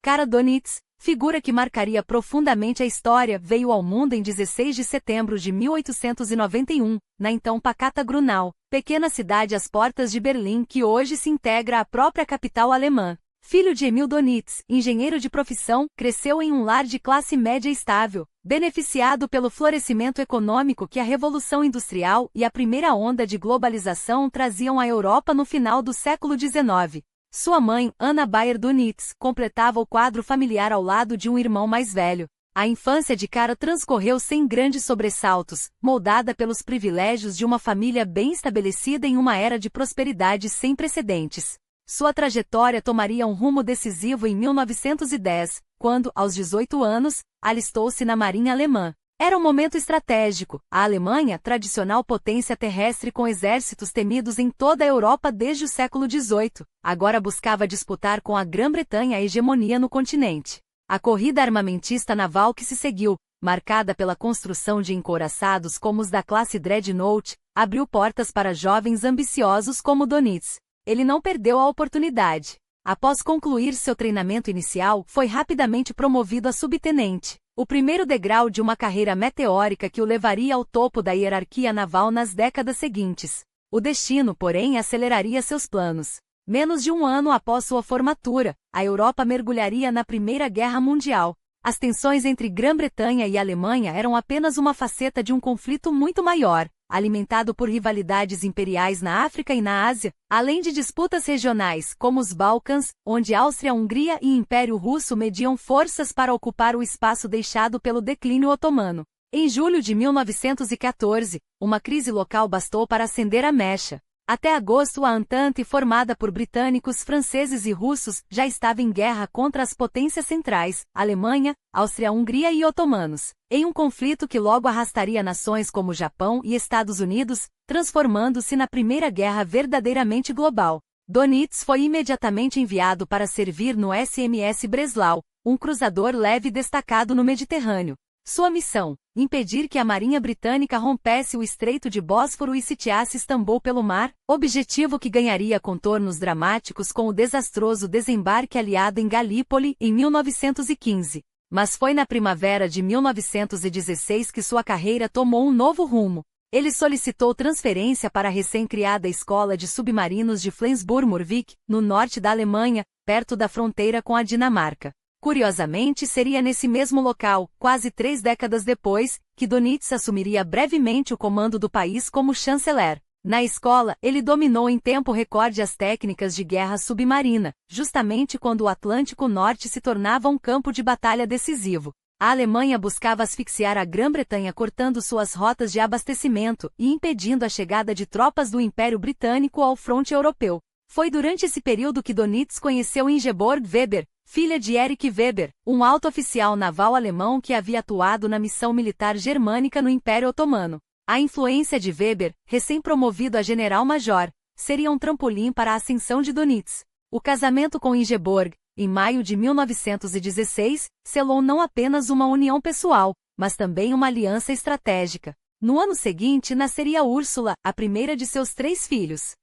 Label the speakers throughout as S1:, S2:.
S1: Kara Donitz, figura que marcaria profundamente a história, veio ao mundo em 16 de setembro de 1891, na então pacata Grunau, pequena cidade às portas de Berlim que hoje se integra à própria capital alemã. Filho de Emil Donitz, engenheiro de profissão, cresceu em um lar de classe média estável, beneficiado pelo florescimento econômico que a Revolução Industrial e a primeira onda de globalização traziam à Europa no final do século XIX. Sua mãe, Anna Bayer Donitz, completava o quadro familiar ao lado de um irmão mais velho. A infância de Kara transcorreu sem grandes sobressaltos, moldada pelos privilégios de uma família bem estabelecida em uma era de prosperidade sem precedentes. Sua trajetória tomaria um rumo decisivo em 1910, quando, aos 18 anos, alistou-se na Marinha Alemã. Era um momento estratégico. A Alemanha, tradicional potência terrestre com exércitos temidos em toda a Europa desde o século XVIII, agora buscava disputar com a Grã-Bretanha a hegemonia no continente. A corrida armamentista naval que se seguiu, marcada pela construção de encouraçados como os da classe Dreadnought, abriu portas para jovens ambiciosos como Donitz. Ele não perdeu a oportunidade. Após concluir seu treinamento inicial, foi rapidamente promovido a subtenente, o primeiro degrau de uma carreira meteórica que o levaria ao topo da hierarquia naval nas décadas seguintes. O destino, porém, aceleraria seus planos. Menos de um ano após sua formatura, a Europa mergulharia na Primeira Guerra Mundial. As tensões entre Grã-Bretanha e Alemanha eram apenas uma faceta de um conflito muito maior, alimentado por rivalidades imperiais na África e na Ásia, além de disputas regionais como os Balcãs, onde Áustria-Hungria e Império Russo mediam forças para ocupar o espaço deixado pelo declínio otomano. Em julho de 1914, uma crise local bastou para acender a mecha. Até agosto, a Entente, formada por britânicos, franceses e russos, já estava em guerra contra as potências centrais, Alemanha, Áustria-Hungria e otomanos, em um conflito que logo arrastaria nações como Japão e Estados Unidos, transformando-se na Primeira Guerra verdadeiramente global. Donitz foi imediatamente enviado para servir no SMS Breslau, um cruzador leve destacado no Mediterrâneo. Sua missão: impedir que a Marinha Britânica rompesse o Estreito de Bósforo e sitiasse Istambul pelo mar, objetivo que ganharia contornos dramáticos com o desastroso desembarque aliado em Galípoli em 1915. Mas foi na primavera de 1916 que sua carreira tomou um novo rumo. Ele solicitou transferência para a recém-criada Escola de Submarinos de Flensburg-Murvik, no norte da Alemanha, perto da fronteira com a Dinamarca. Curiosamente, seria nesse mesmo local, quase 3 décadas depois, que Donitz assumiria brevemente o comando do país como chanceler. Na escola, ele dominou em tempo recorde as técnicas de guerra submarina, justamente quando o Atlântico Norte se tornava um campo de batalha decisivo. A Alemanha buscava asfixiar a Grã-Bretanha cortando suas rotas de abastecimento e impedindo a chegada de tropas do Império Britânico ao fronte europeu. Foi durante esse período que Donitz conheceu Ingeborg Weber, filha de Erich Weber, um alto oficial naval alemão que havia atuado na missão militar germânica no Império Otomano. A influência de Weber, recém-promovido a general-major, seria um trampolim para a ascensão de Donitz. O casamento com Ingeborg, em maio de 1916, selou não apenas uma união pessoal, mas também uma aliança estratégica. No ano seguinte nasceria Úrsula, a primeira de seus 3 filhos.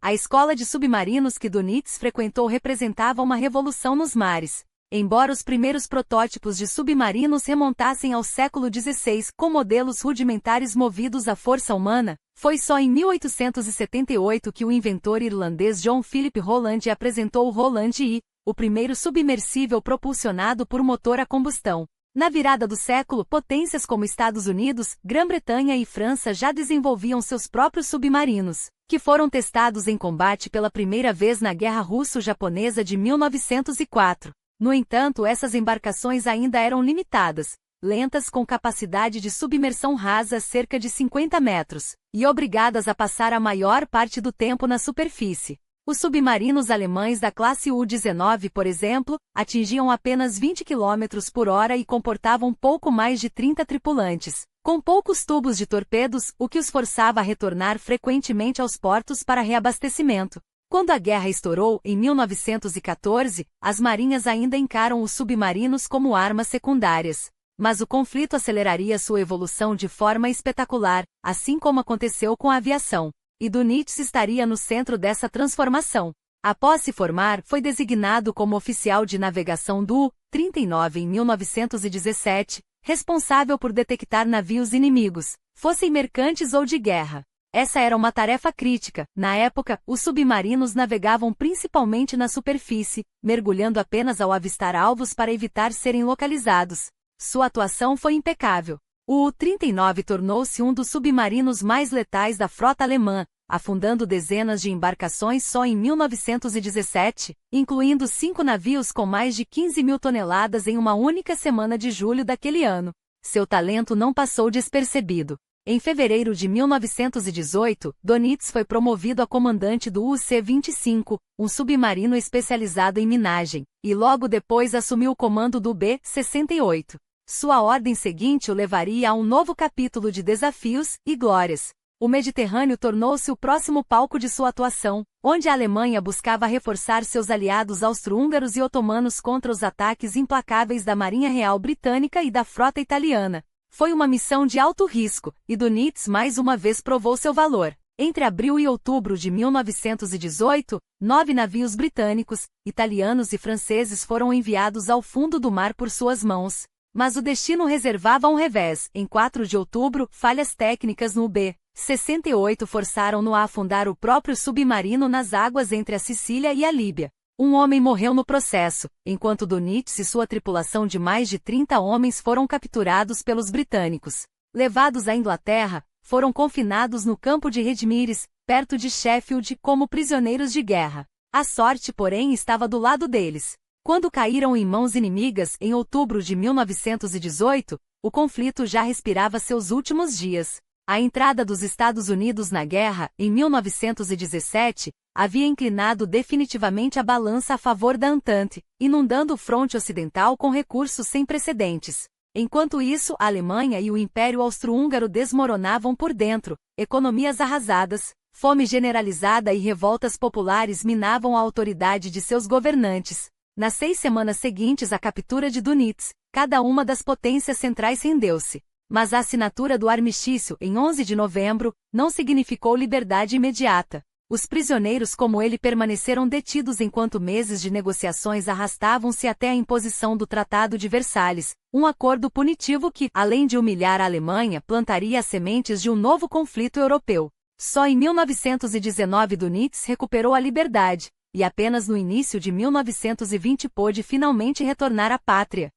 S1: A escola de submarinos que Donitz frequentou representava uma revolução nos mares. Embora os primeiros protótipos de submarinos remontassem ao século XVI com modelos rudimentares movidos à força humana, foi só em 1878 que o inventor irlandês John Philip Holland apresentou o Holland I, o primeiro submersível propulsionado por motor a combustão. Na virada do século, potências como Estados Unidos, Grã-Bretanha e França já desenvolviam seus próprios submarinos, que foram testados em combate pela primeira vez na Guerra Russo-Japonesa de 1904. No entanto, essas embarcações ainda eram limitadas, lentas com capacidade de submersão rasa cerca de 50 metros, e obrigadas a passar a maior parte do tempo na superfície. Os submarinos alemães da classe U-19, por exemplo, atingiam apenas 20 km por hora e comportavam pouco mais de 30 tripulantes, com poucos tubos de torpedos, o que os forçava a retornar frequentemente aos portos para reabastecimento. Quando a guerra estourou, em 1914, as marinhas ainda encaram os submarinos como armas secundárias. Mas o conflito aceleraria sua evolução de forma espetacular, assim como aconteceu com a aviação. E Donitz estaria no centro dessa transformação. Após se formar, foi designado como oficial de navegação do U-39 em 1917, responsável por detectar navios inimigos, fossem mercantes ou de guerra. Essa era uma tarefa crítica. Na época, os submarinos navegavam principalmente na superfície, mergulhando apenas ao avistar alvos para evitar serem localizados. Sua atuação foi impecável. O U-39 tornou-se um dos submarinos mais letais da frota alemã, afundando dezenas de embarcações só em 1917, incluindo 5 navios com mais de 15 mil toneladas em uma única semana de julho daquele ano. Seu talento não passou despercebido. Em fevereiro de 1918, Dönitz foi promovido a comandante do UC-25, um submarino especializado em minagem, e logo depois assumiu o comando do B-68. Sua ordem seguinte o levaria a um novo capítulo de desafios e glórias. O Mediterrâneo tornou-se o próximo palco de sua atuação, onde a Alemanha buscava reforçar seus aliados austro-húngaros e otomanos contra os ataques implacáveis da Marinha Real Britânica e da frota italiana. Foi uma missão de alto risco, e Dönitz mais uma vez provou seu valor. Entre abril e outubro de 1918, 9 navios britânicos, italianos e franceses foram enviados ao fundo do mar por suas mãos. Mas o destino reservava um revés. Em 4 de outubro, falhas técnicas no B-68 forçaram-no a afundar o próprio submarino nas águas entre a Sicília e a Líbia. Um homem morreu no processo, enquanto Dönitz e sua tripulação de mais de 30 homens foram capturados pelos britânicos. Levados à Inglaterra, foram confinados no campo de Redmires, perto de Sheffield, como prisioneiros de guerra. A sorte, porém, estava do lado deles. Quando caíram em mãos inimigas, em outubro de 1918, o conflito já respirava seus últimos dias. A entrada dos Estados Unidos na guerra, em 1917, havia inclinado definitivamente a balança a favor da Entente, inundando o fronte ocidental com recursos sem precedentes. Enquanto isso, a Alemanha e o Império Austro-Húngaro desmoronavam por dentro, economias arrasadas, fome generalizada e revoltas populares minavam a autoridade de seus governantes. Nas 6 semanas seguintes à captura de Dönitz, cada uma das potências centrais rendeu-se. Mas a assinatura do armistício, em 11 de novembro, não significou liberdade imediata. Os prisioneiros como ele permaneceram detidos enquanto meses de negociações arrastavam-se até a imposição do Tratado de Versalhes, um acordo punitivo que, além de humilhar a Alemanha, plantaria as sementes de um novo conflito europeu. Só em 1919 Dönitz recuperou a liberdade, e apenas no início de 1920 pôde finalmente retornar à pátria.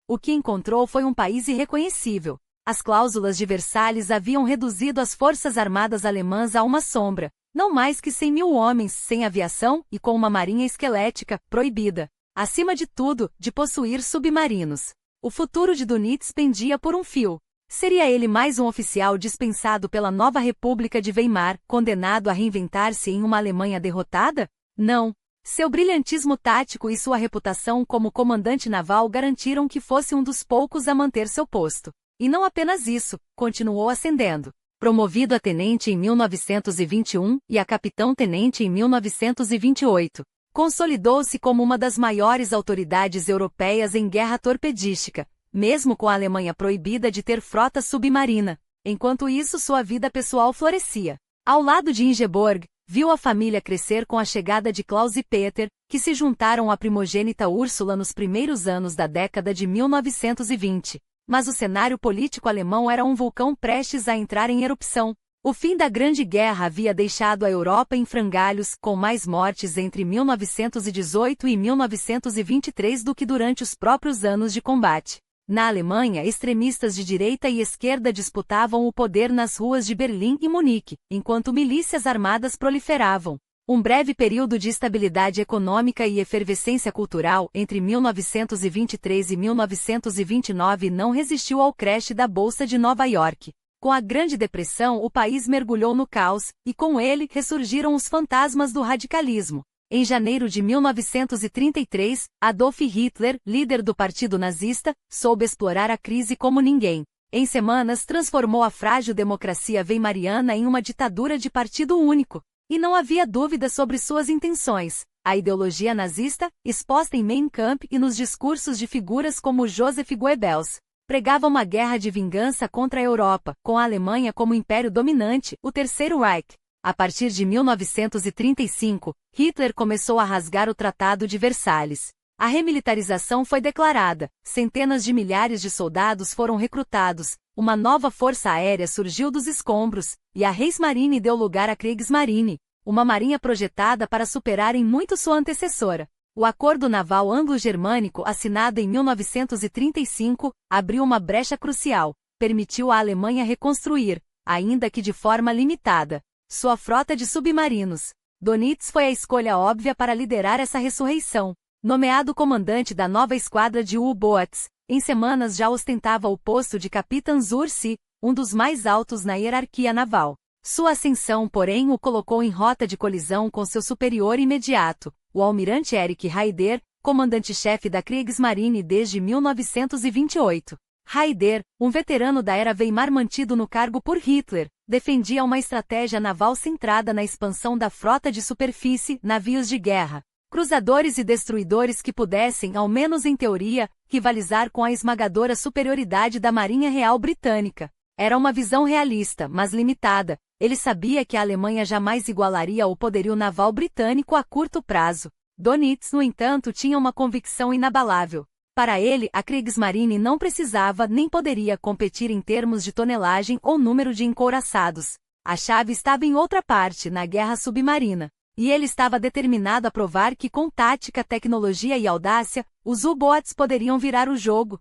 S1: O que encontrou foi um país irreconhecível. As cláusulas de Versalhes haviam reduzido as forças armadas alemãs a uma sombra, não mais que 100 mil homens, sem aviação e com uma marinha esquelética, proibida. Acima de tudo, de possuir submarinos. O futuro de Dönitz pendia por um fio. Seria ele mais um oficial dispensado pela nova República de Weimar, condenado a reinventar-se em uma Alemanha derrotada? Não. Seu brilhantismo tático e sua reputação como comandante naval garantiram que fosse um dos poucos a manter seu posto. E não apenas isso, continuou ascendendo. Promovido a tenente em 1921 e a capitão-tenente em 1928. Consolidou-se como uma das maiores autoridades europeias em guerra torpedística, mesmo com a Alemanha proibida de ter frota submarina. Enquanto isso, sua vida pessoal florescia. Ao lado de Ingeborg, viu a família crescer com a chegada de Klaus e Peter, que se juntaram à primogênita Úrsula nos primeiros anos da década de 1920. Mas o cenário político alemão era um vulcão prestes a entrar em erupção. O fim da Grande Guerra havia deixado a Europa em frangalhos, com mais mortes entre 1918 e 1923 do que durante os próprios anos de combate. Na Alemanha, extremistas de direita e esquerda disputavam o poder nas ruas de Berlim e Munique, enquanto milícias armadas proliferavam. Um breve período de estabilidade econômica e efervescência cultural entre 1923 e 1929 não resistiu ao crash da Bolsa de Nova York. Com a Grande Depressão, o país mergulhou no caos, e com ele ressurgiram os fantasmas do radicalismo. Em janeiro de 1933, Adolf Hitler, líder do Partido Nazista, soube explorar a crise como ninguém. Em semanas transformou a frágil democracia weimariana em uma ditadura de partido único. E não havia dúvida sobre suas intenções. A ideologia nazista, exposta em Mein Kampf e nos discursos de figuras como Joseph Goebbels, pregava uma guerra de vingança contra a Europa, com a Alemanha como império dominante, o Terceiro Reich. A partir de 1935, Hitler começou a rasgar o Tratado de Versalhes. A remilitarização foi declarada, centenas de milhares de soldados foram recrutados, uma nova força aérea surgiu dos escombros, e a Reichsmarine deu lugar à Kriegsmarine, uma marinha projetada para superar em muito sua antecessora. O Acordo Naval Anglo-Germânico, assinado em 1935, abriu uma brecha crucial, permitiu à Alemanha reconstruir, ainda que de forma limitada, sua frota de submarinos. Dönitz foi a escolha óbvia para liderar essa ressurreição. Nomeado comandante da nova esquadra de U-Boats, em semanas já ostentava o posto de Capitão zur See, um dos mais altos na hierarquia naval. Sua ascensão, porém, o colocou em rota de colisão com seu superior imediato, o almirante Erich Raeder, comandante-chefe da Kriegsmarine desde 1928. Raeder, um veterano da era Weimar mantido no cargo por Hitler, defendia uma estratégia naval centrada na expansão da frota de superfície, navios de guerra, cruzadores e destruidores que pudessem, ao menos em teoria, rivalizar com a esmagadora superioridade da Marinha Real Britânica. Era uma visão realista, mas limitada. Ele sabia que a Alemanha jamais igualaria o poderio naval britânico a curto prazo. Dönitz, no entanto, tinha uma convicção inabalável. Para ele, a Kriegsmarine não precisava nem poderia competir em termos de tonelagem ou número de encouraçados. A chave estava em outra parte, na guerra submarina. E ele estava determinado a provar que com tática, tecnologia e audácia, os U-Boats poderiam virar o jogo.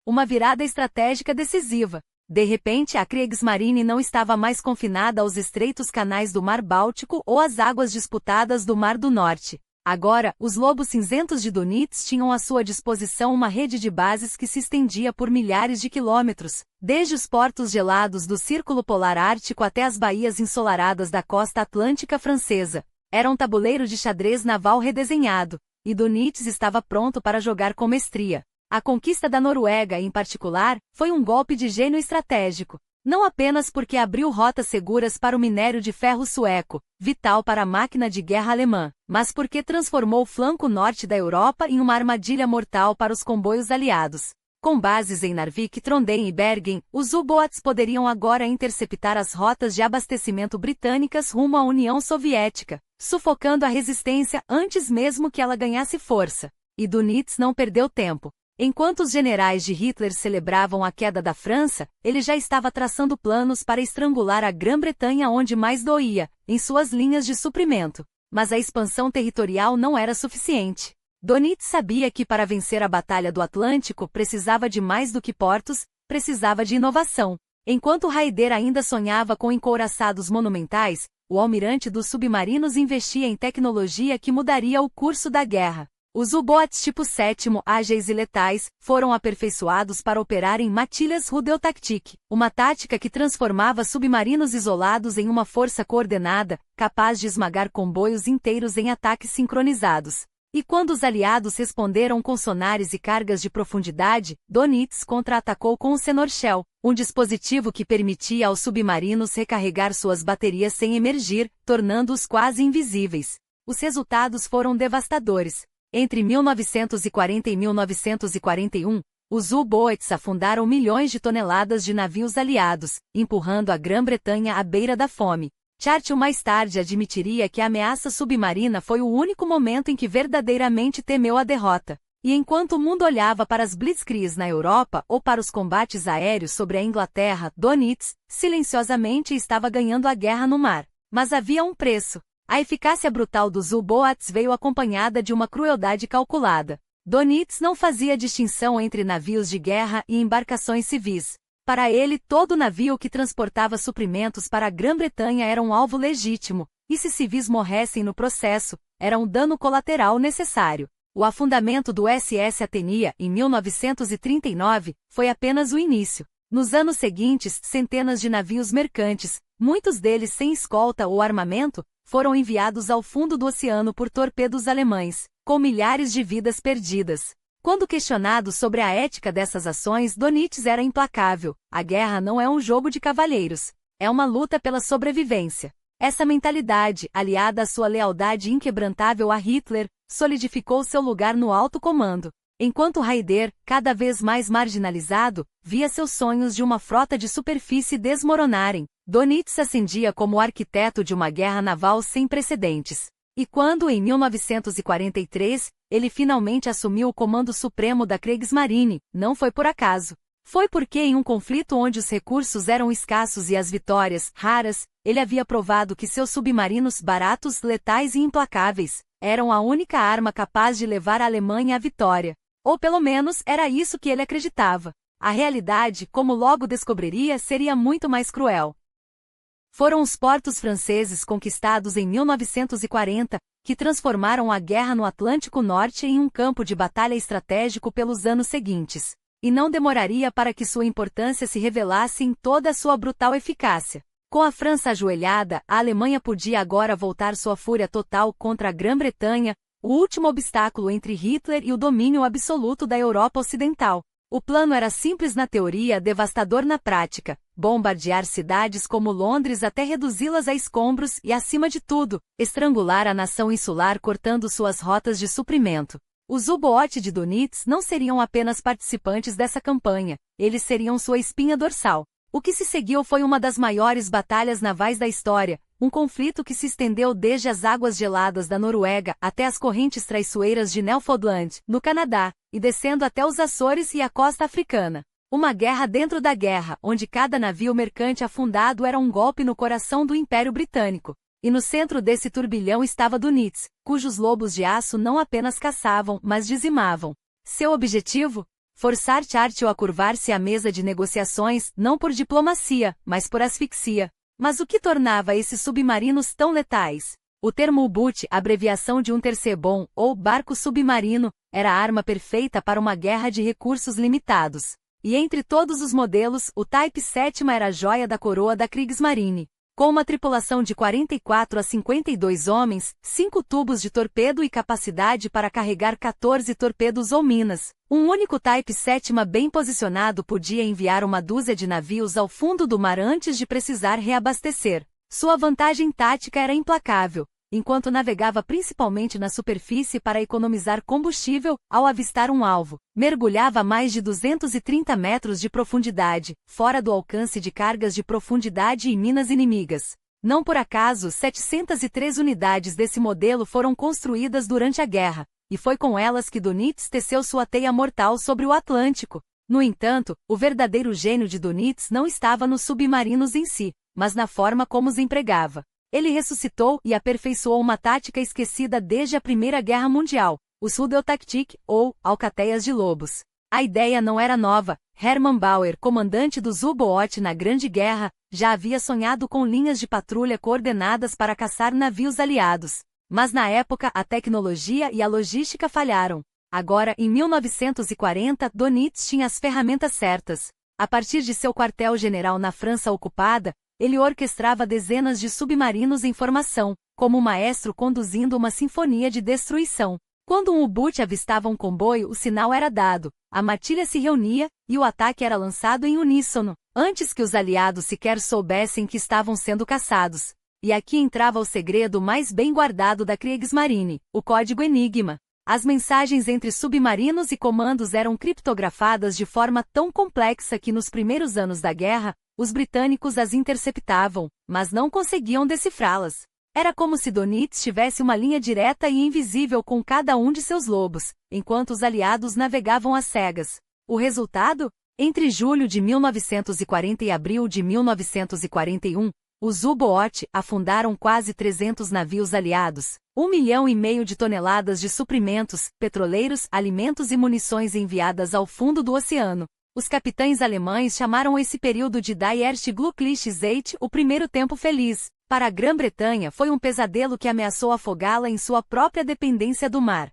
S1: Uma virada estratégica decisiva. De repente, a Kriegsmarine não estava mais confinada aos estreitos canais do Mar Báltico ou às águas disputadas do Mar do Norte. Agora, os lobos cinzentos de Dönitz tinham à sua disposição uma rede de bases que se estendia por milhares de quilômetros, desde os portos gelados do Círculo Polar Ártico até as baías ensolaradas da costa atlântica francesa. Era um tabuleiro de xadrez naval redesenhado, e Dönitz estava pronto para jogar com mestria. A conquista da Noruega, em particular, foi um golpe de gênio estratégico. Não apenas porque abriu rotas seguras para o minério de ferro sueco, vital para a máquina de guerra alemã, mas porque transformou o flanco norte da Europa em uma armadilha mortal para os comboios aliados. Com bases em Narvik, Trondheim e Bergen, os U-Boats poderiam agora interceptar as rotas de abastecimento britânicas rumo à União Soviética, sufocando a resistência antes mesmo que ela ganhasse força. E Dönitz não perdeu tempo. Enquanto os generais de Hitler celebravam a queda da França, ele já estava traçando planos para estrangular a Grã-Bretanha onde mais doía, em suas linhas de suprimento. Mas a expansão territorial não era suficiente. Dönitz sabia que para vencer a Batalha do Atlântico precisava de mais do que portos, precisava de inovação. Enquanto Raeder ainda sonhava com encouraçados monumentais, o almirante dos submarinos investia em tecnologia que mudaria o curso da guerra. Os U-Boats tipo 7, ágeis e letais, foram aperfeiçoados para operar em matilhas Rudeltaktik, uma tática que transformava submarinos isolados em uma força coordenada, capaz de esmagar comboios inteiros em ataques sincronizados. E quando os aliados responderam com sonares e cargas de profundidade, Dönitz contra-atacou com o Senorshell, um dispositivo que permitia aos submarinos recarregar suas baterias sem emergir, tornando-os quase invisíveis. Os resultados foram devastadores. Entre 1940 e 1941, os U-Boats afundaram milhões de toneladas de navios aliados, empurrando a Grã-Bretanha à beira da fome. Churchill mais tarde admitiria que a ameaça submarina foi o único momento em que verdadeiramente temeu a derrota. E enquanto o mundo olhava para as blitzkriegs na Europa ou para os combates aéreos sobre a Inglaterra, Dönitz, silenciosamente estava ganhando a guerra no mar. Mas havia um preço. A eficácia brutal dos U-Boats veio acompanhada de uma crueldade calculada. Dönitz não fazia distinção entre navios de guerra e embarcações civis. Para ele, todo navio que transportava suprimentos para a Grã-Bretanha era um alvo legítimo, e se civis morressem no processo, era um dano colateral necessário. O afundamento do SS Athenia, em 1939, foi apenas o início. Nos anos seguintes, centenas de navios mercantes, muitos deles sem escolta ou armamento, foram enviados ao fundo do oceano por torpedos alemães, com milhares de vidas perdidas. Quando questionado sobre a ética dessas ações, Dönitz era implacável. A guerra não é um jogo de cavalheiros. É uma luta pela sobrevivência. Essa mentalidade, aliada à sua lealdade inquebrantável a Hitler, solidificou seu lugar no alto comando. Enquanto Haider, cada vez mais marginalizado, via seus sonhos de uma frota de superfície desmoronarem, Dönitz ascendia como arquiteto de uma guerra naval sem precedentes. E quando, em 1943, ele finalmente assumiu o comando supremo da Kriegsmarine, não foi por acaso. Foi porque em um conflito onde os recursos eram escassos e as vitórias, raras, ele havia provado que seus submarinos baratos, letais e implacáveis, eram a única arma capaz de levar a Alemanha à vitória. Ou pelo menos era isso que ele acreditava. A realidade, como logo descobriria, seria muito mais cruel. Foram os portos franceses conquistados em 1940, que transformaram a guerra no Atlântico Norte em um campo de batalha estratégico pelos anos seguintes. E não demoraria para que sua importância se revelasse em toda a sua brutal eficácia. Com a França ajoelhada, a Alemanha podia agora voltar sua fúria total contra a Grã-Bretanha, o último obstáculo entre Hitler e o domínio absoluto da Europa Ocidental. O plano era simples na teoria, devastador na prática: bombardear cidades como Londres até reduzi-las a escombros e, acima de tudo, estrangular a nação insular cortando suas rotas de suprimento. Os U-Boot de Dönitz não seriam apenas participantes dessa campanha, eles seriam sua espinha dorsal. O que se seguiu foi uma das maiores batalhas navais da história, um conflito que se estendeu desde as águas geladas da Noruega até as correntes traiçoeiras de Newfoundland, no Canadá, e descendo até os Açores e a costa africana. Uma guerra dentro da guerra, onde cada navio mercante afundado era um golpe no coração do Império Britânico. E no centro desse turbilhão estava Dönitz, cujos lobos de aço não apenas caçavam, mas dizimavam. Seu objetivo? Forçar Churchill a curvar-se à mesa de negociações, não por diplomacia, mas por asfixia. Mas o que tornava esses submarinos tão letais? O termo U-Boot, abreviação de Unterseebom, ou barco submarino, era a arma perfeita para uma guerra de recursos limitados. E entre todos os modelos, o Type 7 era a joia da coroa da Kriegsmarine. Com uma tripulação de 44 a 52 homens, 5 tubos de torpedo e capacidade para carregar 14 torpedos ou minas, um único Type 7 bem posicionado podia enviar uma dúzia de navios ao fundo do mar antes de precisar reabastecer. Sua vantagem tática era implacável. Enquanto navegava principalmente na superfície para economizar combustível, ao avistar um alvo, mergulhava a mais de 230 metros de profundidade, fora do alcance de cargas de profundidade e minas inimigas. Não por acaso, 703 unidades desse modelo foram construídas durante a guerra, e foi com elas que Dönitz teceu sua teia mortal sobre o Atlântico. No entanto, o verdadeiro gênio de Dönitz não estava nos submarinos em si, mas na forma como os empregava. Ele ressuscitou e aperfeiçoou uma tática esquecida desde a Primeira Guerra Mundial, os Rudeltaktik, ou alcateias de lobos. A ideia não era nova. Hermann Bauer, comandante dos U-Boot na Grande Guerra, já havia sonhado com linhas de patrulha coordenadas para caçar navios aliados. Mas na época a tecnologia e a logística falharam. Agora, em 1940, Dönitz tinha as ferramentas certas. A partir de seu quartel-general na França ocupada, ele orquestrava dezenas de submarinos em formação, como um maestro conduzindo uma sinfonia de destruição. Quando um U-Boot avistava um comboio, o sinal era dado, a matilha se reunia, e o ataque era lançado em uníssono, antes que os aliados sequer soubessem que estavam sendo caçados. E aqui entrava o segredo mais bem guardado da Kriegsmarine, o código Enigma. As mensagens entre submarinos e comandos eram criptografadas de forma tão complexa que nos primeiros anos da guerra, os britânicos as interceptavam, mas não conseguiam decifrá-las. Era como se Dönitz tivesse uma linha direta e invisível com cada um de seus lobos, enquanto os aliados navegavam às cegas. O resultado? Entre julho de 1940 e abril de 1941, os U-Boot afundaram quase 300 navios aliados, 1,5 milhão de toneladas de suprimentos, petroleiros, alimentos e munições enviadas ao fundo do oceano. Os capitães alemães chamaram esse período de Die erste glückliche Zeit, o primeiro tempo feliz. Para a Grã-Bretanha foi um pesadelo que ameaçou afogá-la em sua própria dependência do mar.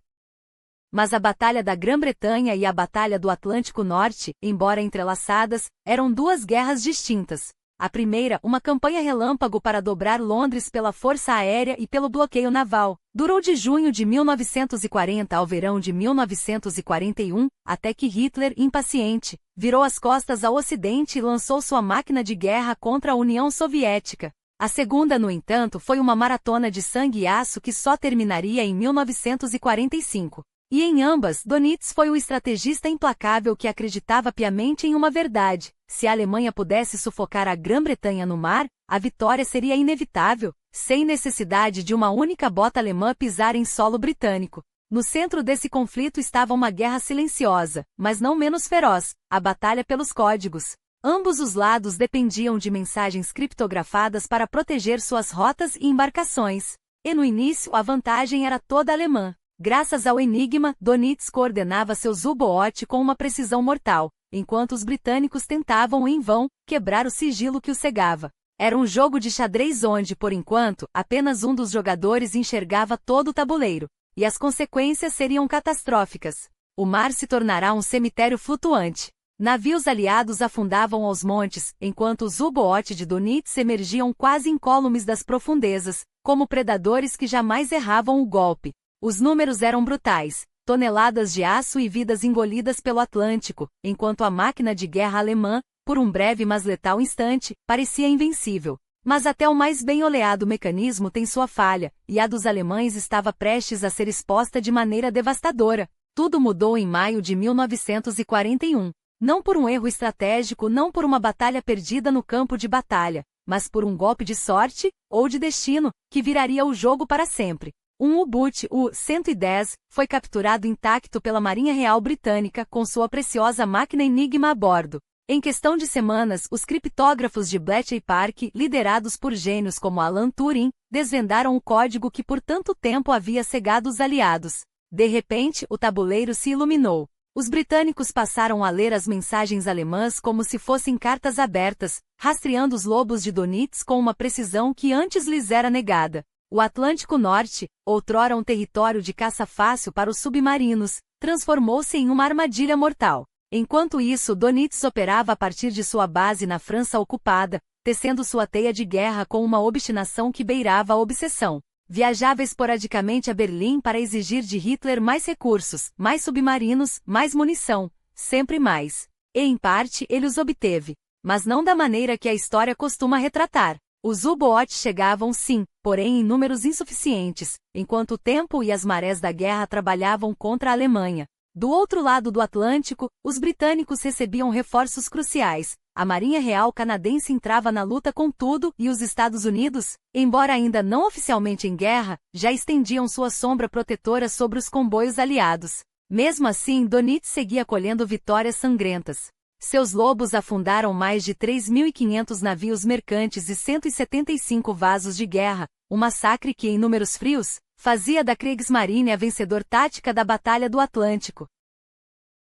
S1: Mas a Batalha da Grã-Bretanha e a Batalha do Atlântico Norte, embora entrelaçadas, eram duas guerras distintas. A primeira, uma campanha relâmpago para dobrar Londres pela força aérea e pelo bloqueio naval, durou de junho de 1940 ao verão de 1941, até que Hitler, impaciente, virou as costas ao Ocidente e lançou sua máquina de guerra contra a União Soviética. A segunda, no entanto, foi uma maratona de sangue e aço que só terminaria em 1945. E em ambas, Dönitz foi o estrategista implacável que acreditava piamente em uma verdade: se a Alemanha pudesse sufocar a Grã-Bretanha no mar, a vitória seria inevitável, sem necessidade de uma única bota alemã pisar em solo britânico. No centro desse conflito estava uma guerra silenciosa, mas não menos feroz: a batalha pelos códigos. Ambos os lados dependiam de mensagens criptografadas para proteger suas rotas e embarcações. E no início a vantagem era toda alemã. Graças ao enigma, Dönitz coordenava seus U-Boot com uma precisão mortal, enquanto os britânicos tentavam, em vão, quebrar o sigilo que o cegava. Era um jogo de xadrez onde, por enquanto, apenas um dos jogadores enxergava todo o tabuleiro. E as consequências seriam catastróficas. O mar se tornará um cemitério flutuante. Navios aliados afundavam aos montes, enquanto os U-Boot de Dönitz emergiam quase incólumes das profundezas, como predadores que jamais erravam o golpe. Os números eram brutais: toneladas de aço e vidas engolidas pelo Atlântico, enquanto a máquina de guerra alemã, por um breve mas letal instante, parecia invencível. Mas até o mais bem oleado mecanismo tem sua falha, e a dos alemães estava prestes a ser exposta de maneira devastadora. Tudo mudou em maio de 1941. Não por um erro estratégico, não por uma batalha perdida no campo de batalha, mas por um golpe de sorte, ou de destino, que viraria o jogo para sempre. Um U-Boot, o 110, foi capturado intacto pela Marinha Real Britânica com sua preciosa máquina Enigma a bordo. Em questão de semanas, os criptógrafos de Bletchley Park, liderados por gênios como Alan Turing, desvendaram o código que por tanto tempo havia cegado os aliados. De repente, o tabuleiro se iluminou. Os britânicos passaram a ler as mensagens alemãs como se fossem cartas abertas, rastreando os lobos de Dönitz com uma precisão que antes lhes era negada. O Atlântico Norte, outrora um território de caça fácil para os submarinos, transformou-se em uma armadilha mortal. Enquanto isso, Dönitz operava a partir de sua base na França ocupada, tecendo sua teia de guerra com uma obstinação que beirava a obsessão. Viajava esporadicamente a Berlim para exigir de Hitler mais recursos, mais submarinos, mais munição, sempre mais. E, em parte, ele os obteve. Mas não da maneira que a história costuma retratar. Os U-Boot chegavam sim, porém em números insuficientes, enquanto o tempo e as marés da guerra trabalhavam contra a Alemanha. Do outro lado do Atlântico, os britânicos recebiam reforços cruciais. A Marinha Real canadense entrava na luta com tudo e os Estados Unidos, embora ainda não oficialmente em guerra, já estendiam sua sombra protetora sobre os comboios aliados. Mesmo assim, Dönitz seguia colhendo vitórias sangrentas. Seus lobos afundaram mais de 3.500 navios mercantes e 175 vasos de guerra, um massacre que, em números frios, fazia da Kriegsmarine a vencedor tática da Batalha do Atlântico.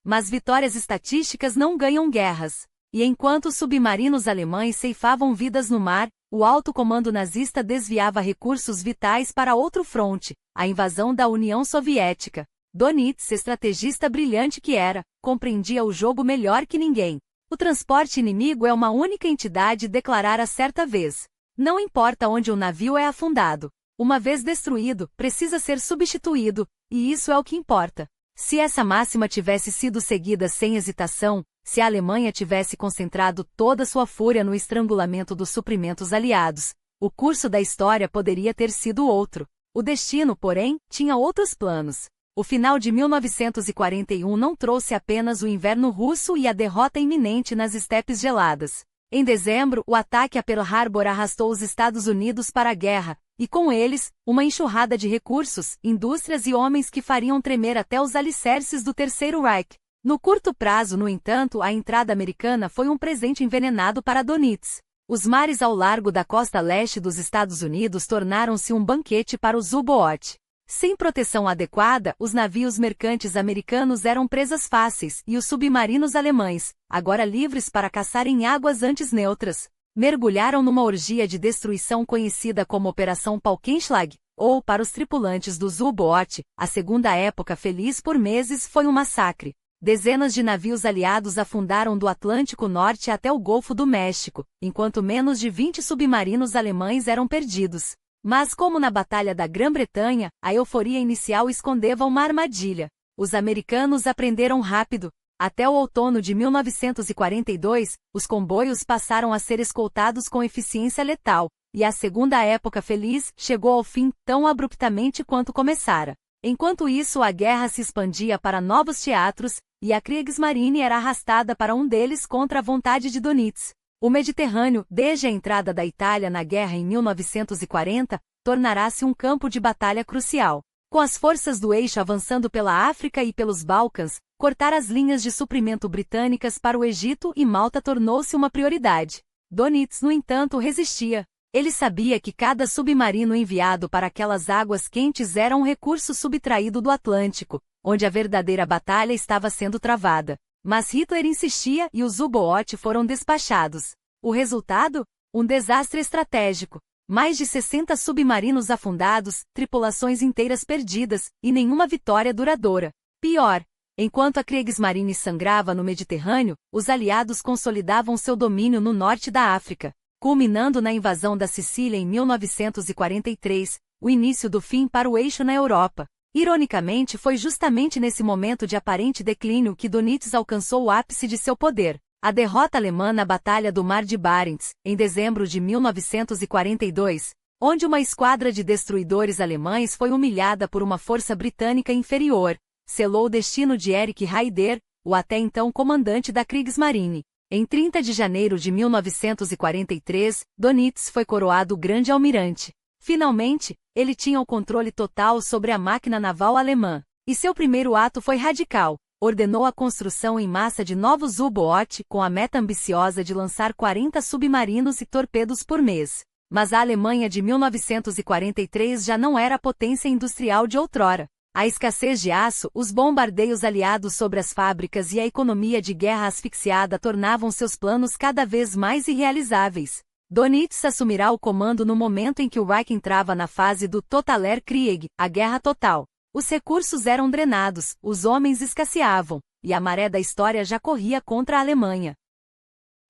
S1: Mas vitórias estatísticas não ganham guerras. E enquanto os submarinos alemães ceifavam vidas no mar, o alto comando nazista desviava recursos vitais para outro fronte, a invasão da União Soviética. Dönitz, estrategista brilhante que era, compreendia o jogo melhor que ninguém. O transporte inimigo é uma única entidade, declarara certa vez. Não importa onde um navio é afundado. Uma vez destruído, precisa ser substituído, e isso é o que importa. Se essa máxima tivesse sido seguida sem hesitação, se a Alemanha tivesse concentrado toda sua fúria no estrangulamento dos suprimentos aliados, o curso da história poderia ter sido outro. O destino, porém, tinha outros planos. O final de 1941 não trouxe apenas o inverno russo e a derrota iminente nas estepes geladas. Em dezembro, o ataque a Pearl Harbor arrastou os Estados Unidos para a guerra, e com eles, uma enxurrada de recursos, indústrias e homens que fariam tremer até os alicerces do Terceiro Reich. No curto prazo, no entanto, a entrada americana foi um presente envenenado para Dönitz. Os mares ao largo da costa leste dos Estados Unidos tornaram-se um banquete para os U-Boot. Sem proteção adequada, os navios mercantes americanos eram presas fáceis e os submarinos alemães, agora livres para caçar em águas antes neutras, mergulharam numa orgia de destruição conhecida como Operação Paukenschlag, ou, para os tripulantes dos U-Boot, a segunda época feliz por meses foi um massacre. Dezenas de navios aliados afundaram do Atlântico Norte até o Golfo do México, enquanto menos de 20 submarinos alemães eram perdidos. Mas como na Batalha da Grã-Bretanha, a euforia inicial escondeva uma armadilha. Os americanos aprenderam rápido. Até o outono de 1942, os comboios passaram a ser escoltados com eficiência letal, e a segunda época feliz chegou ao fim tão abruptamente quanto começara. Enquanto isso, a guerra se expandia para novos teatros, e a Kriegsmarine era arrastada para um deles contra a vontade de Dönitz. O Mediterrâneo, desde a entrada da Itália na guerra em 1940, tornará-se um campo de batalha crucial. Com as forças do eixo avançando pela África e pelos Balcãs, cortar as linhas de suprimento britânicas para o Egito e Malta tornou-se uma prioridade. Dönitz, no entanto, resistia. Ele sabia que cada submarino enviado para aquelas águas quentes era um recurso subtraído do Atlântico, onde a verdadeira batalha estava sendo travada. Mas Hitler insistia e os U-Boot foram despachados. O resultado? Um desastre estratégico. Mais de 60 submarinos afundados, tripulações inteiras perdidas, e nenhuma vitória duradoura. Pior, enquanto a Kriegsmarine sangrava no Mediterrâneo, os aliados consolidavam seu domínio no norte da África, culminando na invasão da Sicília em 1943, o início do fim para o eixo na Europa. Ironicamente, foi justamente nesse momento de aparente declínio que Dönitz alcançou o ápice de seu poder. A derrota alemã na Batalha do Mar de Barents, em dezembro de 1942, onde uma esquadra de destruidores alemães foi humilhada por uma força britânica inferior, selou o destino de Erich Raeder, o até então comandante da Kriegsmarine. Em 30 de janeiro de 1943, Dönitz foi coroado grande almirante. Finalmente, ele tinha o controle total sobre a máquina naval alemã. E seu primeiro ato foi radical. Ordenou a construção em massa de novos U-Boot com a meta ambiciosa de lançar 40 submarinos e torpedos por mês. Mas a Alemanha de 1943 já não era a potência industrial de outrora. A escassez de aço, os bombardeios aliados sobre as fábricas e a economia de guerra asfixiada tornavam seus planos cada vez mais irrealizáveis. Dönitz assumirá o comando no momento em que o Reich entrava na fase do Totaler Krieg, a guerra total. Os recursos eram drenados, os homens escasseavam, e a maré da história já corria contra a Alemanha.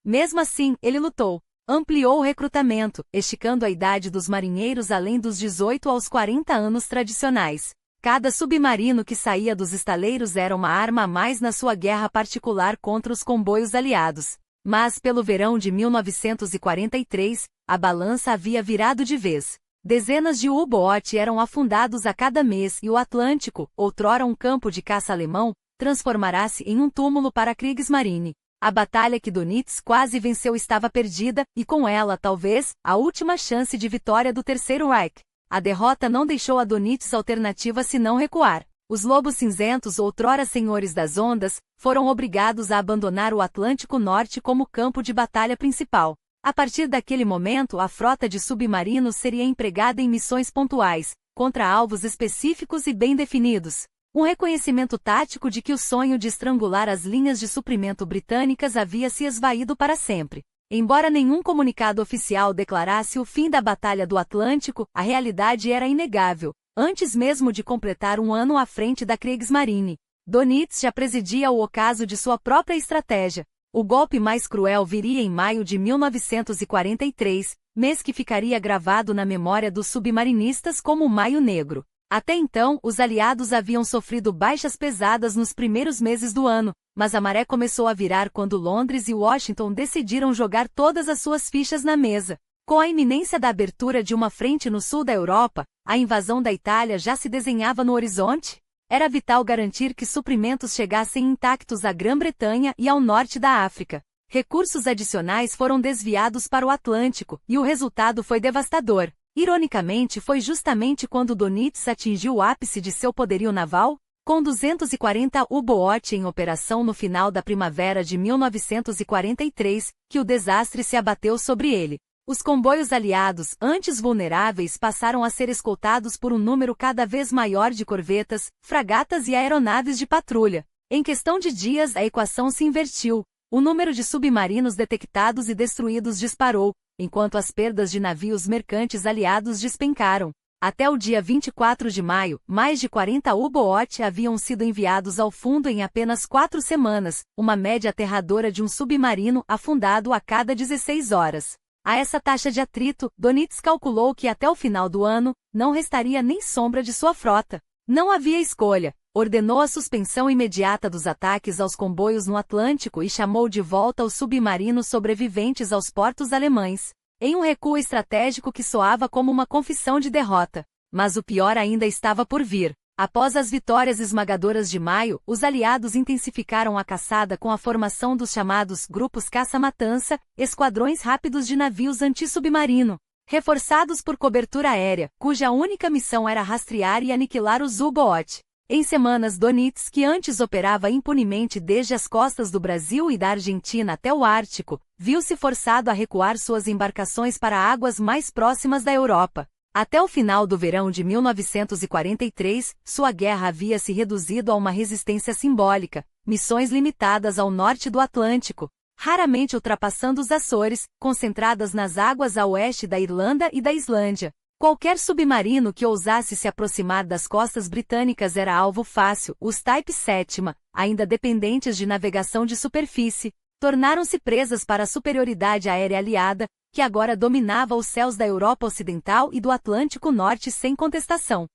S1: Mesmo assim, ele lutou. Ampliou o recrutamento, esticando a idade dos marinheiros além dos 18 aos 40 anos tradicionais. Cada submarino que saía dos estaleiros era uma arma a mais na sua guerra particular contra os comboios aliados. Mas, pelo verão de 1943, a balança havia virado de vez. Dezenas de U-Boot eram afundados a cada mês e o Atlântico, outrora um campo de caça alemão, transformará-se em um túmulo para a Kriegsmarine. A batalha que Dönitz quase venceu estava perdida, e com ela, talvez, a última chance de vitória do Terceiro Reich. A derrota não deixou a Dönitz alternativa senão recuar. Os lobos cinzentos, outrora senhores das ondas, foram obrigados a abandonar o Atlântico Norte como campo de batalha principal. A partir daquele momento, a frota de submarinos seria empregada em missões pontuais, contra alvos específicos e bem definidos. Um reconhecimento tático de que o sonho de estrangular as linhas de suprimento britânicas havia se esvaído para sempre. Embora nenhum comunicado oficial declarasse o fim da Batalha do Atlântico, a realidade era inegável. Antes mesmo de completar um ano à frente da Kriegsmarine, Dönitz já presidia o ocaso de sua própria estratégia. O golpe mais cruel viria em maio de 1943, mês que ficaria gravado na memória dos submarinistas como o Maio Negro. Até então, os aliados haviam sofrido baixas pesadas nos primeiros meses do ano, mas a maré começou a virar quando Londres e Washington decidiram jogar todas as suas fichas na mesa. Com a iminência da abertura de uma frente no sul da Europa, a invasão da Itália já se desenhava no horizonte. Era vital garantir que suprimentos chegassem intactos à Grã-Bretanha e ao norte da África. Recursos adicionais foram desviados para o Atlântico, e o resultado foi devastador. Ironicamente, foi justamente quando Dönitz atingiu o ápice de seu poderio naval, com 240 U-Boot em operação no final da primavera de 1943, que o desastre se abateu sobre ele. Os comboios aliados, antes vulneráveis, passaram a ser escoltados por um número cada vez maior de corvetas, fragatas e aeronaves de patrulha. Em questão de dias, a equação se invertiu. O número de submarinos detectados e destruídos disparou, enquanto as perdas de navios mercantes aliados despencaram. Até o dia 24 de maio, mais de 40 U-Boot haviam sido enviados ao fundo em apenas 4 semanas, uma média aterradora de um submarino afundado a cada 16 horas. A essa taxa de atrito, Dönitz calculou que até o final do ano, não restaria nem sombra de sua frota. Não havia escolha. Ordenou a suspensão imediata dos ataques aos comboios no Atlântico e chamou de volta os submarinos sobreviventes aos portos alemães, em um recuo estratégico que soava como uma confissão de derrota. Mas o pior ainda estava por vir. Após as vitórias esmagadoras de maio, os aliados intensificaram a caçada com a formação dos chamados grupos caça-matança, esquadrões rápidos de navios antissubmarino, reforçados por cobertura aérea, cuja única missão era rastrear e aniquilar os U-Boot. Em semanas, Donitz, que antes operava impunemente desde as costas do Brasil e da Argentina até o Ártico, viu-se forçado a recuar suas embarcações para águas mais próximas da Europa. Até o final do verão de 1943, sua guerra havia se reduzido a uma resistência simbólica, missões limitadas ao norte do Atlântico, raramente ultrapassando os Açores, concentradas nas águas a oeste da Irlanda e da Islândia. Qualquer submarino que ousasse se aproximar das costas britânicas era alvo fácil. Os Type 7, ainda dependentes de navegação de superfície, tornaram-se presas para a superioridade aérea aliada, que agora dominava os céus da Europa Ocidental e do Atlântico Norte sem contestação.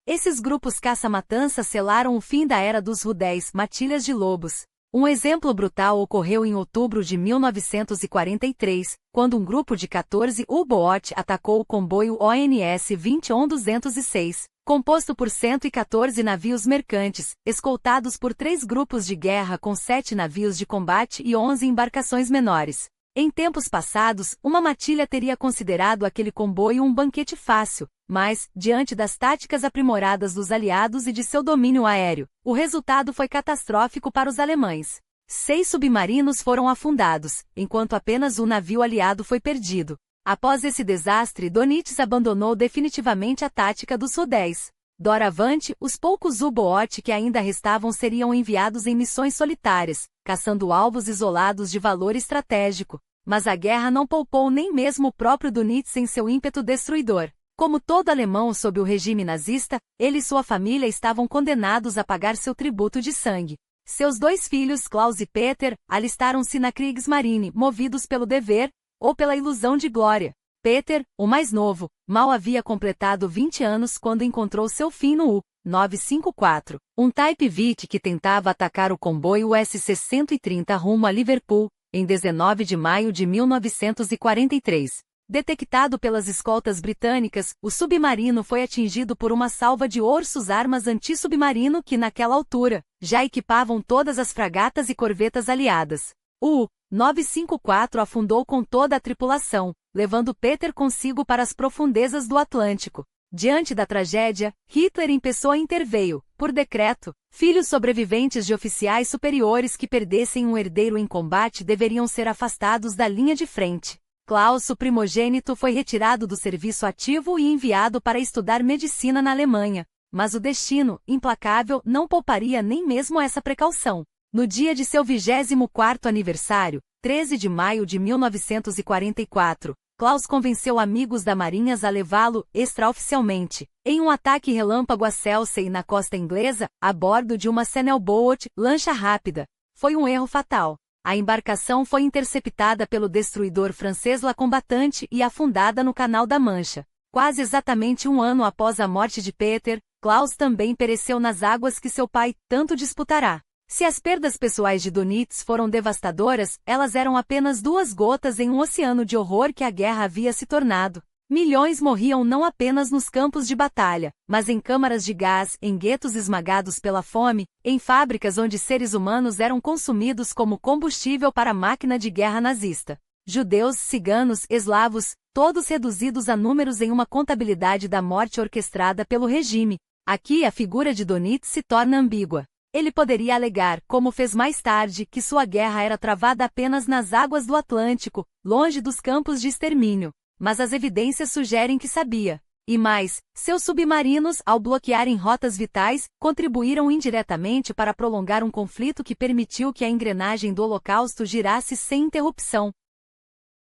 S1: Esses grupos caça-matança selaram o fim da era dos Rudéis, matilhas de lobos. Um exemplo brutal ocorreu em outubro de 1943, quando um grupo de 14 U-Boot atacou o comboio ONS 21206, composto por 114 navios mercantes, escoltados por 3 grupos de guerra com 7 navios de combate e 11 embarcações menores. Em tempos passados, uma matilha teria considerado aquele comboio um banquete fácil, mas, diante das táticas aprimoradas dos aliados e de seu domínio aéreo, o resultado foi catastrófico para os alemães. 6 submarinos foram afundados, enquanto apenas um navio aliado foi perdido. Após esse desastre, Donitz abandonou definitivamente a tática dos Rudéis. Doravante, os poucos U-Boot que ainda restavam seriam enviados em missões solitárias, caçando alvos isolados de valor estratégico. Mas a guerra não poupou nem mesmo o próprio Donitz em seu ímpeto destruidor. Como todo alemão sob o regime nazista, ele e sua família estavam condenados a pagar seu tributo de sangue. Seus 2 filhos, Klaus e Peter, alistaram-se na Kriegsmarine, movidos pelo dever, ou pela ilusão de glória. Peter, o mais novo, mal havia completado 20 anos quando encontrou seu fim no U-954, um Type Vit que tentava atacar o comboio SC-130 rumo a Liverpool, em 19 de maio de 1943. Detectado pelas escoltas britânicas, o submarino foi atingido por uma salva de Ursus armas antissubmarino que naquela altura, já equipavam todas as fragatas e corvetas aliadas. O U-954 afundou com toda a tripulação, levando Peter consigo para as profundezas do Atlântico. Diante da tragédia, Hitler em pessoa interveio, por decreto. Filhos sobreviventes de oficiais superiores que perdessem um herdeiro em combate deveriam ser afastados da linha de frente. Klaus, o primogênito, foi retirado do serviço ativo e enviado para estudar medicina na Alemanha. Mas o destino, implacável, não pouparia nem mesmo essa precaução. No dia de seu 24º aniversário, 13 de maio de 1944, Klaus convenceu amigos da Marinha a levá-lo, extraoficialmente, em um ataque relâmpago a Chelsea na costa inglesa, a bordo de uma Sailboat, lancha rápida. Foi um erro fatal. A embarcação foi interceptada pelo destruidor francês La Combattante e afundada no Canal da Mancha. Quase exatamente um ano após a morte de Peter, Klaus também pereceu nas águas que seu pai tanto disputará. Se as perdas pessoais de Donitz foram devastadoras, elas eram apenas 2 gotas em um oceano de horror que a guerra havia se tornado. Milhões morriam não apenas nos campos de batalha, mas em câmaras de gás, em guetos esmagados pela fome, em fábricas onde seres humanos eram consumidos como combustível para a máquina de guerra nazista. Judeus, ciganos, eslavos, todos reduzidos a números em uma contabilidade da morte orquestrada pelo regime. Aqui a figura de Donitz se torna ambígua. Ele poderia alegar, como fez mais tarde, que sua guerra era travada apenas nas águas do Atlântico, longe dos campos de extermínio. Mas as evidências sugerem que sabia. E mais, seus submarinos, ao bloquearem rotas vitais, contribuíram indiretamente para prolongar um conflito que permitiu que a engrenagem do Holocausto girasse sem interrupção.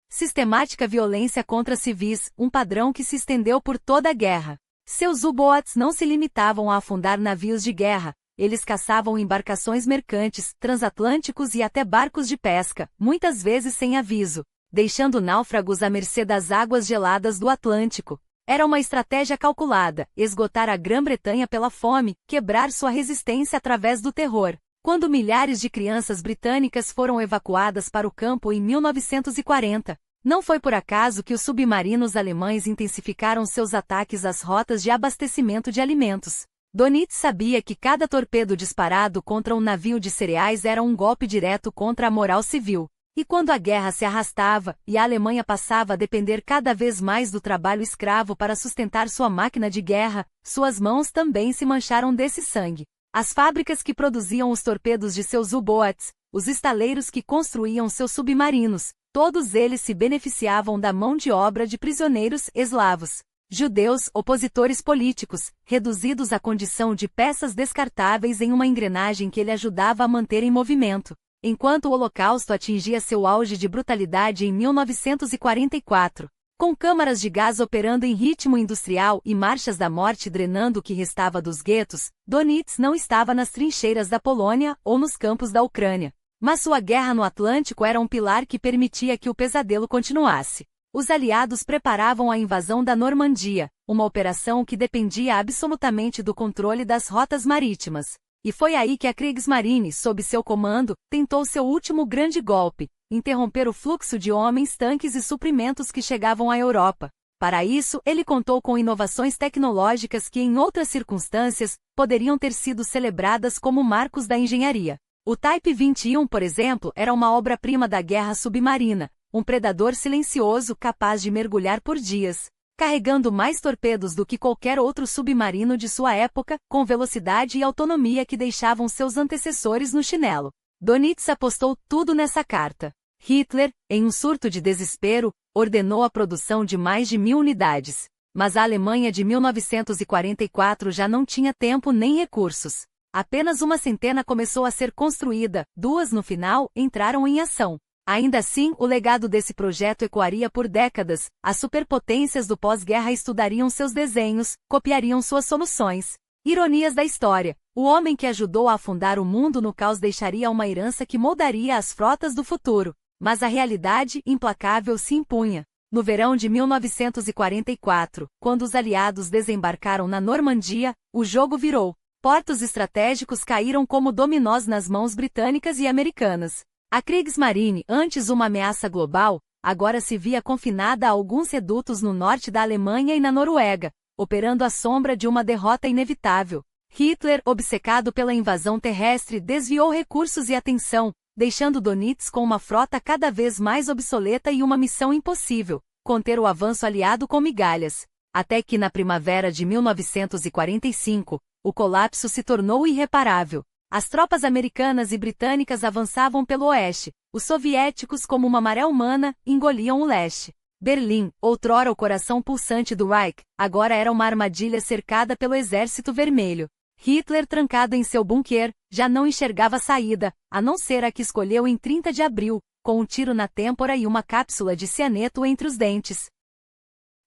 S1: Sistemática violência contra civis, um padrão que se estendeu por toda a guerra. Seus U-Boats não se limitavam a afundar navios de guerra. Eles caçavam embarcações mercantes, transatlânticos e até barcos de pesca, muitas vezes sem aviso, deixando náufragos à mercê das águas geladas do Atlântico. Era uma estratégia calculada, esgotar a Grã-Bretanha pela fome, quebrar sua resistência através do terror. Quando milhares de crianças britânicas foram evacuadas para o campo em 1940, não foi por acaso que os submarinos alemães intensificaram seus ataques às rotas de abastecimento de alimentos. Dönitz sabia que cada torpedo disparado contra um navio de cereais era um golpe direto contra a moral civil. E quando a guerra se arrastava, e a Alemanha passava a depender cada vez mais do trabalho escravo para sustentar sua máquina de guerra, suas mãos também se mancharam desse sangue. As fábricas que produziam os torpedos de seus U-boats, os estaleiros que construíam seus submarinos, todos eles se beneficiavam da mão de obra de prisioneiros eslavos. Judeus, opositores políticos, reduzidos à condição de peças descartáveis em uma engrenagem que ele ajudava a manter em movimento. Enquanto o Holocausto atingia seu auge de brutalidade em 1944, com câmaras de gás operando em ritmo industrial e marchas da morte drenando o que restava dos guetos, Dönitz não estava nas trincheiras da Polônia ou nos campos da Ucrânia. Mas sua guerra no Atlântico era um pilar que permitia que o pesadelo continuasse. Os aliados preparavam a invasão da Normandia, uma operação que dependia absolutamente do controle das rotas marítimas. E foi aí que a Kriegsmarine, sob seu comando, tentou seu último grande golpe, interromper o fluxo de homens, tanques e suprimentos que chegavam à Europa. Para isso, ele contou com inovações tecnológicas que, em outras circunstâncias, poderiam ter sido celebradas como marcos da engenharia. O Type 21, por exemplo, era uma obra-prima da guerra submarina, um predador silencioso capaz de mergulhar por dias, carregando mais torpedos do que qualquer outro submarino de sua época, com velocidade e autonomia que deixavam seus antecessores no chinelo. Dönitz apostou tudo nessa carta. Hitler, em um surto de desespero, ordenou a produção de mais de 1000 unidades. Mas a Alemanha de 1944 já não tinha tempo nem recursos. Apenas uma centena começou a ser construída, 2 no final entraram em ação. Ainda assim, o legado desse projeto ecoaria por décadas, as superpotências do pós-guerra estudariam seus desenhos, copiariam suas soluções. Ironias da história, o homem que ajudou a afundar o mundo no caos deixaria uma herança que moldaria as frotas do futuro. Mas a realidade implacável se impunha. No verão de 1944, quando os aliados desembarcaram na Normandia, o jogo virou. Portos estratégicos caíram como dominós nas mãos britânicas e americanas. A Kriegsmarine, antes uma ameaça global, agora se via confinada a alguns redutos no norte da Alemanha e na Noruega, operando à sombra de uma derrota inevitável. Hitler, obcecado pela invasão terrestre, desviou recursos e atenção, deixando Dönitz com uma frota cada vez mais obsoleta e uma missão impossível: conter o avanço aliado com migalhas. Até que na primavera de 1945, o colapso se tornou irreparável. As tropas americanas e britânicas avançavam pelo oeste, os soviéticos, como uma maré humana, engoliam o leste. Berlim, outrora o coração pulsante do Reich, agora era uma armadilha cercada pelo Exército Vermelho. Hitler, trancado em seu bunker, já não enxergava saída, a não ser a que escolheu em 30 de abril, com um tiro na têmpora e uma cápsula de cianeto entre os dentes.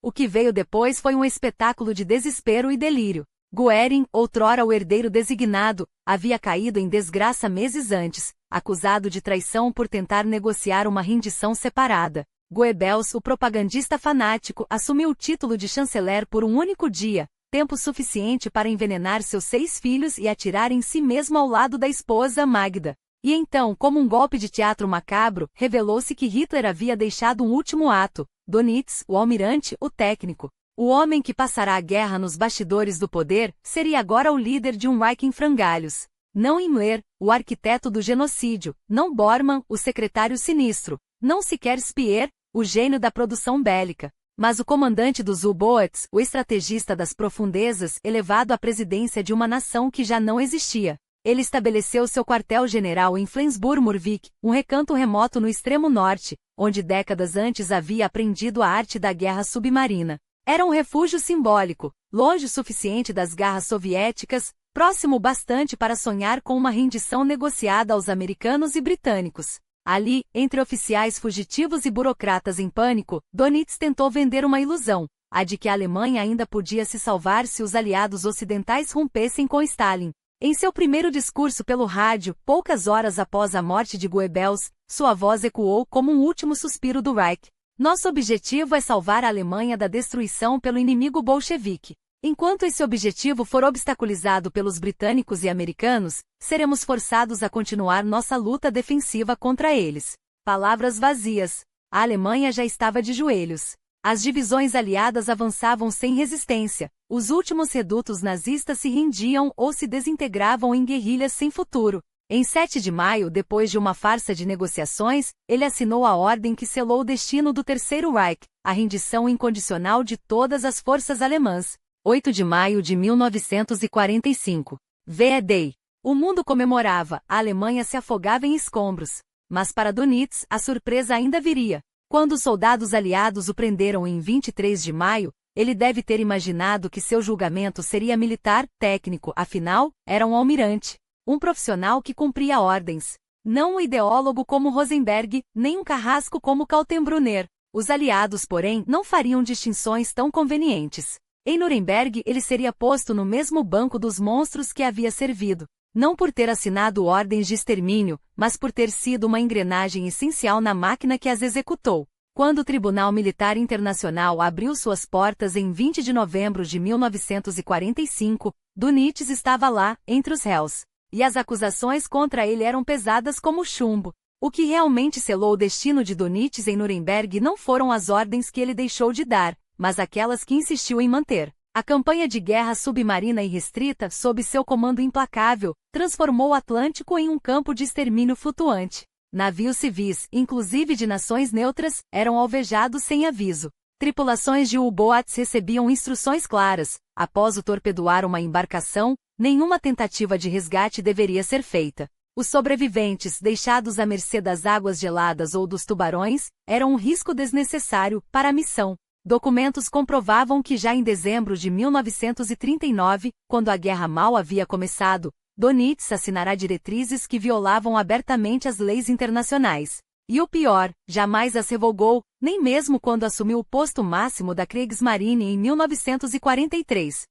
S1: O que veio depois foi um espetáculo de desespero e delírio. Goering, outrora o herdeiro designado, havia caído em desgraça meses antes, acusado de traição por tentar negociar uma rendição separada. Goebbels, o propagandista fanático, assumiu o título de chanceler por um único dia, tempo suficiente para envenenar seus 6 filhos e atirar em si mesmo ao lado da esposa Magda. E então, como um golpe de teatro macabro, revelou-se que Hitler havia deixado um último ato: Dönitz, o almirante, o técnico. O homem que passará a guerra nos bastidores do poder, seria agora o líder de um Reich em frangalhos. Não Himmler, o arquiteto do genocídio, não Bormann, o secretário sinistro, não sequer Speer, o gênio da produção bélica, mas o comandante dos U-boats, o estrategista das profundezas, elevado à presidência de uma nação que já não existia. Ele estabeleceu seu quartel-general em Flensburg-Murvik, um recanto remoto no extremo norte, onde décadas antes havia aprendido a arte da guerra submarina. Era um refúgio simbólico, longe o suficiente das garras soviéticas, próximo bastante para sonhar com uma rendição negociada aos americanos e britânicos. Ali, entre oficiais fugitivos e burocratas em pânico, Dönitz tentou vender uma ilusão, a de que a Alemanha ainda podia se salvar se os aliados ocidentais rompessem com Stalin. Em seu primeiro discurso pelo rádio, poucas horas após a morte de Goebbels, sua voz ecoou como um último suspiro do Reich. Nosso objetivo é salvar a Alemanha da destruição pelo inimigo bolchevique. Enquanto esse objetivo for obstaculizado pelos britânicos e americanos, seremos forçados a continuar nossa luta defensiva contra eles. Palavras vazias. A Alemanha já estava de joelhos. As divisões aliadas avançavam sem resistência, os últimos redutos nazistas se rendiam ou se desintegravam em guerrilhas sem futuro. Em 7 de maio, depois de uma farsa de negociações, ele assinou a ordem que selou o destino do Terceiro Reich, a rendição incondicional de todas as forças alemãs. 8 de maio de 1945. V-Day. O mundo comemorava, a Alemanha se afogava em escombros. Mas para Dönitz, a surpresa ainda viria. Quando os soldados aliados o prenderam em 23 de maio, ele deve ter imaginado que seu julgamento seria militar, técnico, afinal, era um almirante. Um profissional que cumpria ordens. Não um ideólogo como Rosenberg, nem um carrasco como Kaltenbrunner. Os aliados, porém, não fariam distinções tão convenientes. Em Nuremberg, ele seria posto no mesmo banco dos monstros que havia servido. Não por ter assinado ordens de extermínio, mas por ter sido uma engrenagem essencial na máquina que as executou. Quando o Tribunal Militar Internacional abriu suas portas em 20 de novembro de 1945, Dönitz estava lá, entre os réus. E as acusações contra ele eram pesadas como chumbo. O que realmente selou o destino de Dönitz em Nuremberg não foram as ordens que ele deixou de dar, mas aquelas que insistiu em manter. A campanha de guerra submarina irrestrita, sob seu comando implacável, transformou o Atlântico em um campo de extermínio flutuante. Navios civis, inclusive de nações neutras, eram alvejados sem aviso. Tripulações de U-boats recebiam instruções claras: após o torpedoar uma embarcação, nenhuma tentativa de resgate deveria ser feita. Os sobreviventes, deixados à mercê das águas geladas ou dos tubarões, eram um risco desnecessário para a missão. Documentos comprovavam que já em dezembro de 1939, quando a guerra mal havia começado, Dönitz assinará diretrizes que violavam abertamente as leis internacionais. E o pior, jamais as revogou, nem mesmo quando assumiu o posto máximo da Kriegsmarine em 1943.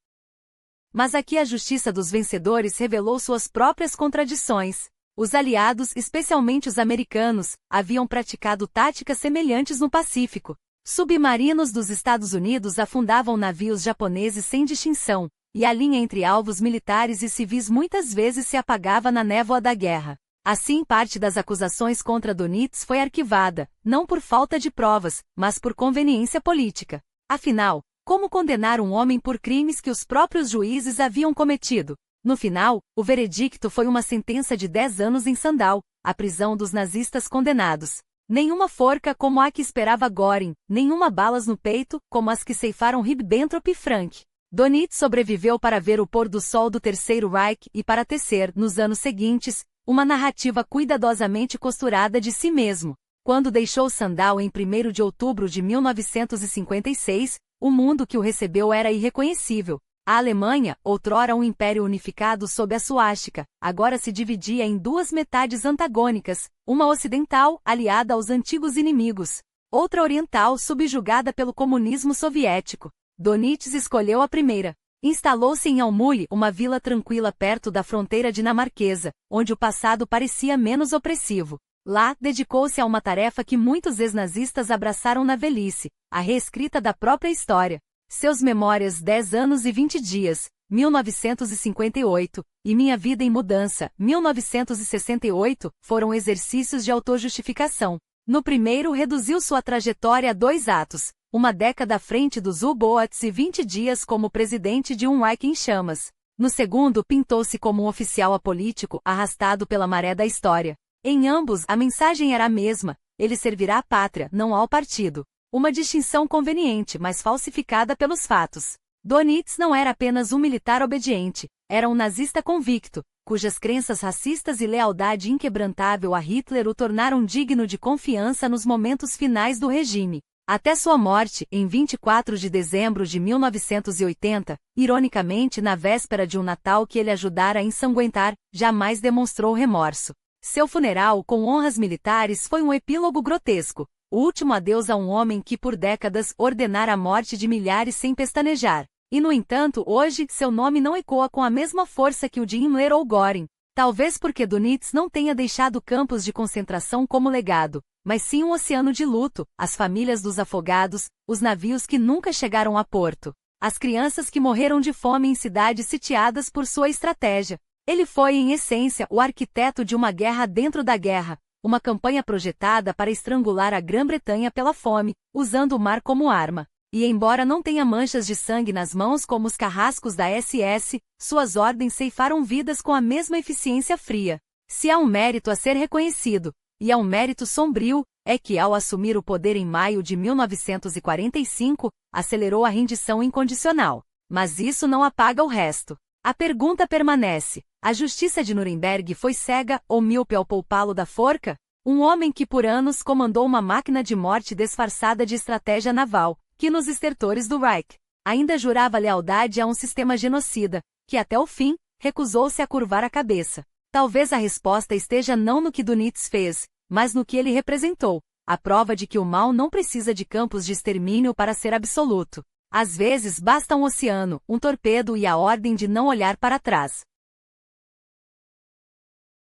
S1: Mas aqui a justiça dos vencedores revelou suas próprias contradições. Os aliados, especialmente os americanos, haviam praticado táticas semelhantes no Pacífico. Submarinos dos Estados Unidos afundavam navios japoneses sem distinção, e a linha entre alvos militares e civis muitas vezes se apagava na névoa da guerra. Assim, parte das acusações contra Dönitz foi arquivada, não por falta de provas, mas por conveniência política. Afinal, como condenar um homem por crimes que os próprios juízes haviam cometido? No final, o veredicto foi uma sentença de 10 anos em Sandow, a prisão dos nazistas condenados. Nenhuma forca como a que esperava Göring, nenhuma balas no peito, como as que ceifaram Ribbentrop e Frank. Dönitz sobreviveu para ver o pôr do sol do Terceiro Reich e para tecer, nos anos seguintes, uma narrativa cuidadosamente costurada de si mesmo. Quando deixou Sandow em 1º de outubro de 1956, o mundo que o recebeu era irreconhecível. A Alemanha, outrora um império unificado sob a suástica, agora se dividia em duas metades antagônicas, uma ocidental, aliada aos antigos inimigos, outra oriental, subjugada pelo comunismo soviético. Dönitz escolheu a primeira. Instalou-se em Almui, uma vila tranquila perto da fronteira dinamarquesa, onde o passado parecia menos opressivo. Lá, dedicou-se a uma tarefa que muitos ex-nazistas abraçaram na velhice, a reescrita da própria história. Seus Memórias 10 anos e 20 dias, 1958, e Minha Vida em Mudança, 1968, foram exercícios de autojustificação. No primeiro, reduziu sua trajetória a 2 atos, uma década à frente dos U-boats e 20 dias como presidente de um Reich em chamas. No segundo, pintou-se como um oficial apolítico arrastado pela maré da história. Em ambos, a mensagem era a mesma: ele servirá à pátria, não ao partido. Uma distinção conveniente, mas falsificada pelos fatos. Dönitz não era apenas um militar obediente, era um nazista convicto, cujas crenças racistas e lealdade inquebrantável a Hitler o tornaram digno de confiança nos momentos finais do regime. Até sua morte, em 24 de dezembro de 1980, ironicamente na véspera de um Natal que ele ajudara a ensanguentar, jamais demonstrou remorso. Seu funeral com honras militares foi um epílogo grotesco, o último adeus a um homem que por décadas ordenara a morte de milhares sem pestanejar. E no entanto, hoje, seu nome não ecoa com a mesma força que o de Himmler ou Göring. Talvez porque Dönitz não tenha deixado campos de concentração como legado, mas sim um oceano de luto, as famílias dos afogados, os navios que nunca chegaram a porto, as crianças que morreram de fome em cidades sitiadas por sua estratégia. Ele foi, em essência, o arquiteto de uma guerra dentro da guerra, uma campanha projetada para estrangular a Grã-Bretanha pela fome, usando o mar como arma. E embora não tenha manchas de sangue nas mãos como os carrascos da SS, suas ordens ceifaram vidas com a mesma eficiência fria. Se há um mérito a ser reconhecido, e há um mérito sombrio, é que ao assumir o poder em maio de 1945, acelerou a rendição incondicional. Mas isso não apaga o resto. A pergunta permanece: a justiça de Nuremberg foi cega ou míope ao poupá-lo da forca? Um homem que por anos comandou uma máquina de morte disfarçada de estratégia naval, que nos estertores do Reich ainda jurava lealdade a um sistema genocida, que até o fim, recusou-se a curvar a cabeça. Talvez a resposta esteja não no que Dönitz fez, mas no que ele representou, a prova de que o mal não precisa de campos de extermínio para ser absoluto. Às vezes basta um oceano, um torpedo e a ordem de não olhar para trás.